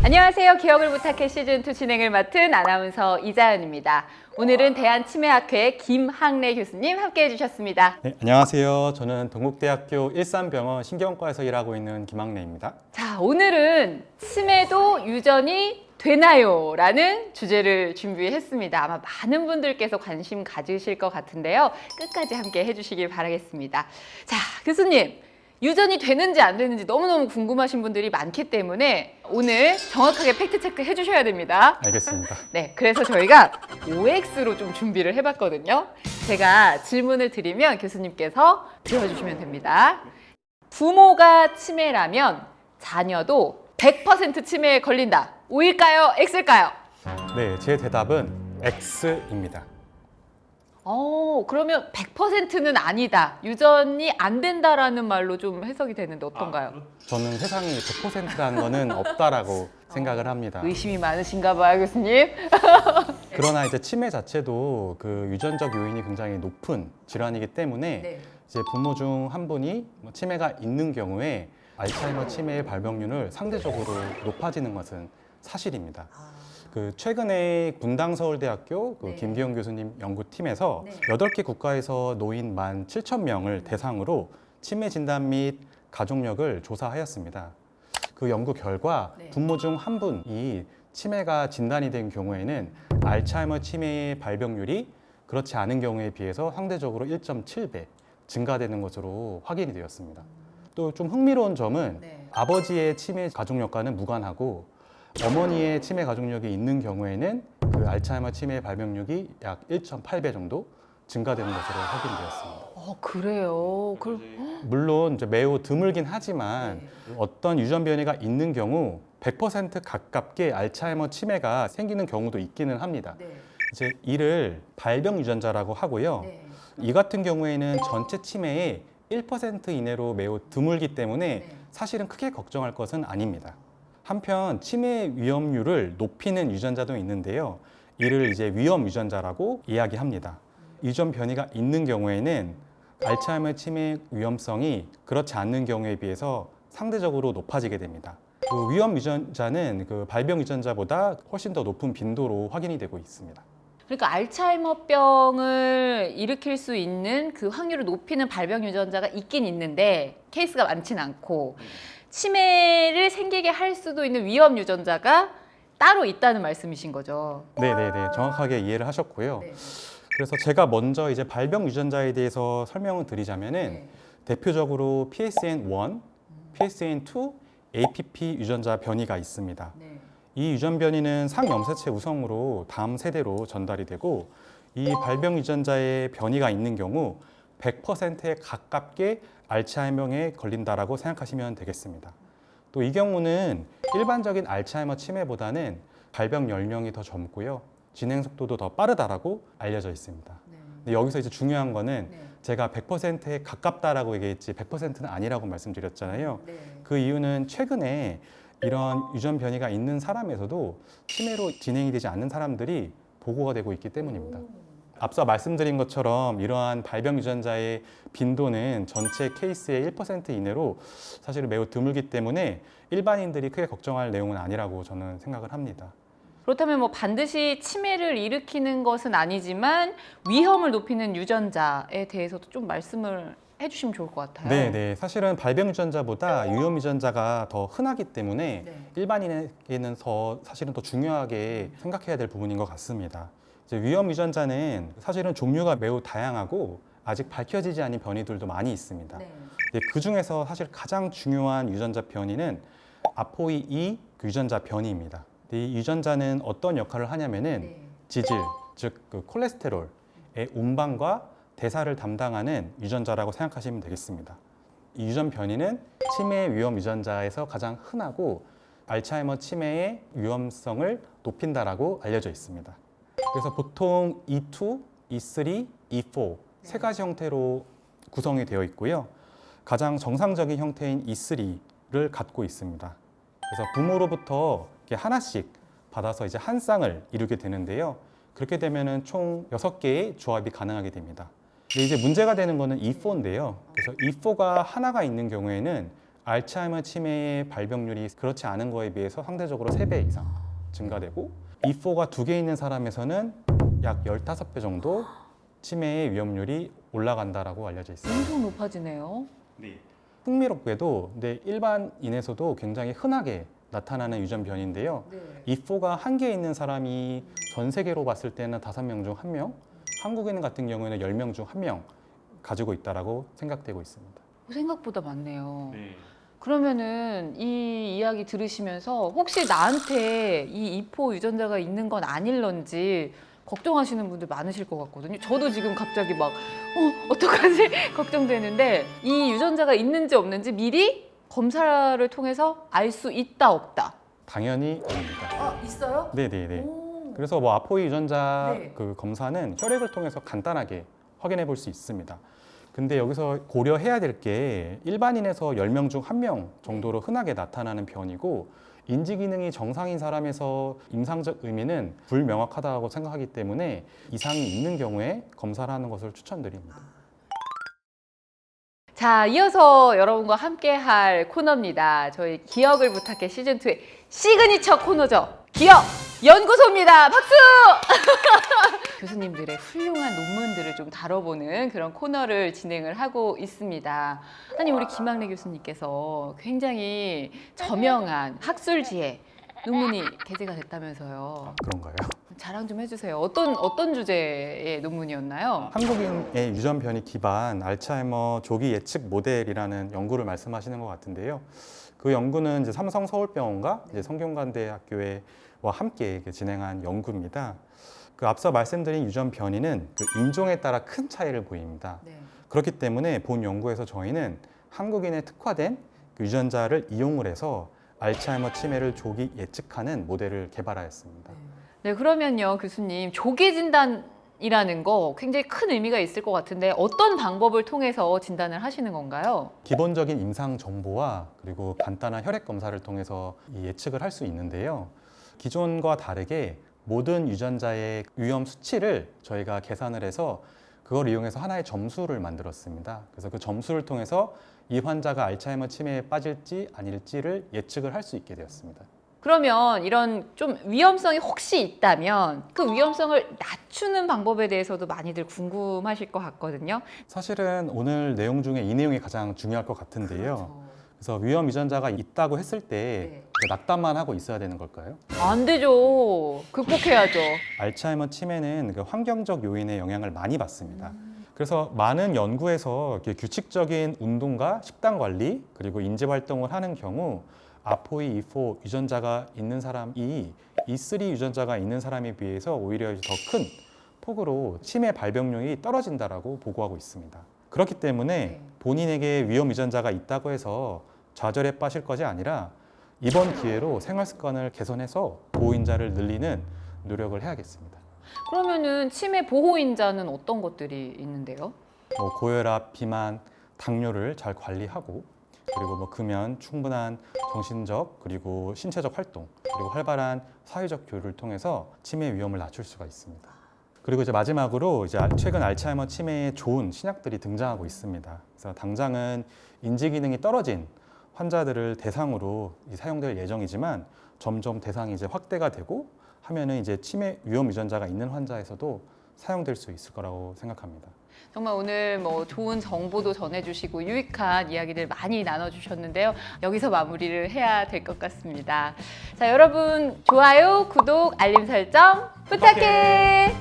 안녕하세요. 기억을 부탁해 시즌2 진행을 맡은 아나운서 이자연입니다. 오늘은 대한치매학회 김학래 교수님 함께해 주셨습니다. 네, 안녕하세요. 저는 동국대학교 일산병원 신경과에서 일하고 있는 김학래입니다. 자, 오늘은 치매도 유전이 되나요? 라는 주제를 준비했습니다. 아마 많은 분들께서 관심 가지실 것 같은데요. 끝까지 함께 해주시길 바라겠습니다. 자, 교수님. 유전이 되는지 안 되는지 너무너무 궁금하신 분들이 많기 때문에 오늘 정확하게 팩트체크 해주셔야 됩니다. 알겠습니다. 네, 그래서 저희가 OX로 좀 준비를 해봤거든요. 제가 질문을 드리면 교수님께서 들어주시면 됩니다. 부모가 치매라면 자녀도 100% 치매에 걸린다. O일까요? X일까요? 네, 제 대답은 X입니다. 그러면 100%는 아니다. 유전이 안 된다라는 말로 좀 해석이 되는데 어떤가요? 저는 세상에 100%라는 거는 없다라고 생각을 합니다. 의심이 많으신가 봐요, 교수님. 그러나 이제 치매 자체도 그 유전적 요인이 굉장히 높은 질환이기 때문에 네. 이제 부모 중 한 분이 치매가 있는 경우에 알츠하이머 치매의 발병률을 상대적으로 높아지는 것은 사실입니다. 그 최근에 분당서울대학교 그 네. 김기영 교수님 연구팀에서 네. 8개 국가에서 노인 17,000명을 대상으로 치매 진단 및 가족력을 조사하였습니다. 그 연구 결과 네. 부모 중 한 분이 치매가 진단이 된 경우에는 알츠하이머 치매의 발병률이 그렇지 않은 경우에 비해서 상대적으로 1.7배 증가되는 것으로 확인이 되었습니다. 또 좀 흥미로운 점은 네. 아버지의 치매 가족력과는 무관하고 어머니의 치매 가족력이 있는 경우에는 그 알츠하이머 치매 발병률이 약 1.8배 정도 증가되는 것으로 확인되었습니다. 그래요. 물론 이제 매우 드물긴 하지만 네. 어떤 유전 변이가 있는 경우 100% 가깝게 알츠하이머 치매가 생기는 경우도 있기는 합니다. 네. 이제 이를 발병 유전자라고 하고요. 네. 이 같은 경우에는 전체 치매의 1% 이내로 매우 드물기 때문에 네. 사실은 크게 걱정할 것은 아닙니다. 한편 치매 위험률을 높이는 유전자도 있는데요. 이를 이제 위험 유전자라고 이야기합니다. 유전 변이가 있는 경우에는 알츠하이머 치매 위험성이 그렇지 않는 경우에 비해서 상대적으로 높아지게 됩니다. 그 위험 유전자는 그 발병 유전자보다 훨씬 더 높은 빈도로 확인이 되고 있습니다. 그러니까 알츠하이머병을 일으킬 수 있는 그 확률을 높이는 발병 유전자가 있긴 있는데 케이스가 많진 않고 치매를 생기게 할 수도 있는 위험 유전자가 따로 있다는 말씀이신 거죠. 네네네, 정확하게 이해를 하셨고요. 네. 그래서 제가 먼저 이제 발병 유전자에 대해서 설명을 드리자면은 네. 대표적으로 PSN1, PSN2, APP 유전자 변이가 있습니다. 네. 이 유전 변이는 상염색체 우성으로 다음 세대로 전달이 되고 이 발병 유전자의 변이가 있는 경우 100%에 가깝게 알츠하이머에 걸린다라고 생각하시면 되겠습니다. 또 이 경우는 일반적인 알츠하이머 치매보다는 발병 연령이 더 젊고요. 진행 속도도 더 빠르다라고 알려져 있습니다. 네. 근데 여기서 이제 중요한 거는 네. 제가 100%에 가깝다라고 얘기했지 100%는 아니라고 말씀드렸잖아요. 네. 그 이유는 최근에 이런 유전 변이가 있는 사람에서도 치매로 진행이 되지 않는 사람들이 보고가 되고 있기 때문입니다. 앞서 말씀드린 것처럼 이러한 발병 유전자의 빈도는 전체 케이스의 1% 이내로 사실은 매우 드물기 때문에 일반인들이 크게 걱정할 내용은 아니라고 저는 생각을 합니다. 그렇다면 뭐 반드시 치매를 일으키는 것은 아니지만 위험을 높이는 유전자에 대해서도 좀 말씀을 해주시면 좋을 것 같아요. 네. 사실은 발병 유전자보다 위험 유전자가 더 흔하기 때문에 네. 일반인에게는 사실은 더 중요하게 생각해야 될 부분인 것 같습니다. 이제 위험 유전자는 사실은 종류가 매우 다양하고 아직 밝혀지지 않은 변이들도 많이 있습니다. 네. 그 중에서 사실 가장 중요한 유전자 변이는 아포이2 유전자 변이입니다. 이 유전자는 어떤 역할을 하냐면은 네. 지질, 즉 그 콜레스테롤의 운반과 대사를 담당하는 유전자라고 생각하시면 되겠습니다. 이 유전 변이는 치매 위험 유전자에서 가장 흔하고 알츠하이머 치매의 위험성을 높인다라고 알려져 있습니다. 그래서 보통 E2, E3, E4 세 가지 형태로 구성이 되어 있고요. 가장 정상적인 형태인 E3를 갖고 있습니다. 그래서 부모로부터 이렇게 하나씩 받아서 이제 한 쌍을 이루게 되는데요. 그렇게 되면은 총 6개의 조합이 가능하게 됩니다. 근데 이제 문제가 되는 거는 E4인데요. 그래서 E4가 하나가 있는 경우에는 알츠하이머 치매의 발병률이 그렇지 않은 거에 비해서 상대적으로 3배 이상 증가되고 E4가 2개 있는 사람에서는 약 15배 정도 치매의 위험률이 올라간다라고 알려져 있습니다. 엄청 높아지네요. 흥미롭게도 근데 일반인에서도 굉장히 흔하게 나타나는 유전 변인데요. E4가 한 개 있는 사람이 전 세계로 봤을 때는 5명 중 1명, 한국인 같은 경우에는 10명 중 1명 가지고 있다라고 생각되고 있습니다. 생각보다 많네요. 그러면은 이 이야기 들으시면서 혹시 나한테 이 이포 유전자가 있는 건 아닐런지 걱정하시는 분들 많으실 것 같거든요. 저도 지금 갑자기 막 어떡하지? 걱정되는데 이 유전자가 있는지 없는지 미리 검사를 통해서 알 수 있다 없다. 당연히 아닙니다. 있어요? 네네네. 그래서 뭐 아포이 유전자 네. 그 검사는 혈액을 통해서 간단하게 확인해 볼 수 있습니다. 근데 여기서 고려해야 될 게 일반인에서 10명 중 1명 정도로 흔하게 나타나는 변이고 인지 기능이 정상인 사람에서 임상적 의미는 불명확하다고 생각하기 때문에 이상이 있는 경우에 검사를 하는 것을 추천드립니다. 자, 이어서 여러분과 함께 할 코너입니다. 저희 기억을 부탁해 시즌2의 시그니처 코너죠. 기억 연구소입니다. 박수! 교수님들의 훌륭한 논문들을 좀 다뤄보는 그런 코너를 진행을 하고 있습니다. 아니, 우리 김학래 교수님께서 굉장히 저명한 학술지에 논문이 게재가 됐다면서요. 그런가요? 자랑 좀 해주세요. 어떤 주제의 논문이었나요? 한국인의 유전 변이 기반 알츠하이머 조기 예측 모델이라는 연구를 말씀하시는 것 같은데요. 그 연구는 이제 삼성 서울병원과 이제 성균관대학교와 함께 진행한 연구입니다. 그 앞서 말씀드린 유전 변이는 그 인종에 따라 큰 차이를 보입니다. 네. 그렇기 때문에 본 연구에서 저희는 한국인에 특화된 그 유전자를 이용을 해서 알츠하이머 치매를 조기 예측하는 모델을 개발하였습니다. 네, 그러면요, 교수님, 조기 진단이라는 거 굉장히 큰 의미가 있을 것 같은데 어떤 방법을 통해서 진단을 하시는 건가요? 기본적인 임상 정보와 그리고 간단한 혈액 검사를 통해서 이 예측을 할 수 있는데요. 기존과 다르게 모든 유전자의 위험 수치를 저희가 계산을 해서 그걸 이용해서 하나의 점수를 만들었습니다. 그래서 그 점수를 통해서 이 환자가 알츠하이머 치매에 빠질지 아닐지를 예측을 할 수 있게 되었습니다. 그러면 이런 좀 위험성이 혹시 있다면 그 위험성을 낮추는 방법에 대해서도 많이들 궁금하실 것 같거든요. 사실은 오늘 내용 중에 이 내용이 가장 중요할 것 같은데요. 그래서 위험 유전자가 있다고 했을 때 낙담만 하고 있어야 되는 걸까요? 안 되죠. 극복해야죠. 알츠하이머 치매는 그 환경적 요인의 영향을 많이 받습니다. 그래서 많은 연구에서 이렇게 규칙적인 운동과 식단 관리 그리고 인지 활동을 하는 경우 아포이 E4 유전자가 있는 사람이 E3 유전자가 있는 사람에 비해서 오히려 더 큰 폭으로 치매 발병률이 떨어진다라고 보고하고 있습니다. 그렇기 때문에 본인에게 위험 유전자가 있다고 해서 좌절에 빠질 것이 아니라 이번 기회로 생활 습관을 개선해서 보호인자를 늘리는 노력을 해야겠습니다. 그러면은 치매 보호인자는 어떤 것들이 있는데요? 뭐 고혈압, 비만, 당뇨를 잘 관리하고 그리고 뭐 금연, 충분한 정신적 그리고 신체적 활동 그리고 활발한 사회적 교류를 통해서 치매 위험을 낮출 수가 있습니다. 그리고 이제 마지막으로 이제 최근 알츠하이머 치매에 좋은 신약들이 등장하고 있습니다. 그래서 당장은 인지 기능이 떨어진 환자들을 대상으로 사용될 예정이지만 점점 대상이 이제 확대가 되고 하면은 이제 치매 위험 유전자가 있는 환자에서도 사용될 수 있을 거라고 생각합니다. 정말 오늘 뭐 좋은 정보도 전해주시고 유익한 이야기들 많이 나눠주셨는데요. 여기서 마무리를 해야 될 것 같습니다. 자, 여러분 좋아요, 구독, 알림 설정 부탁해.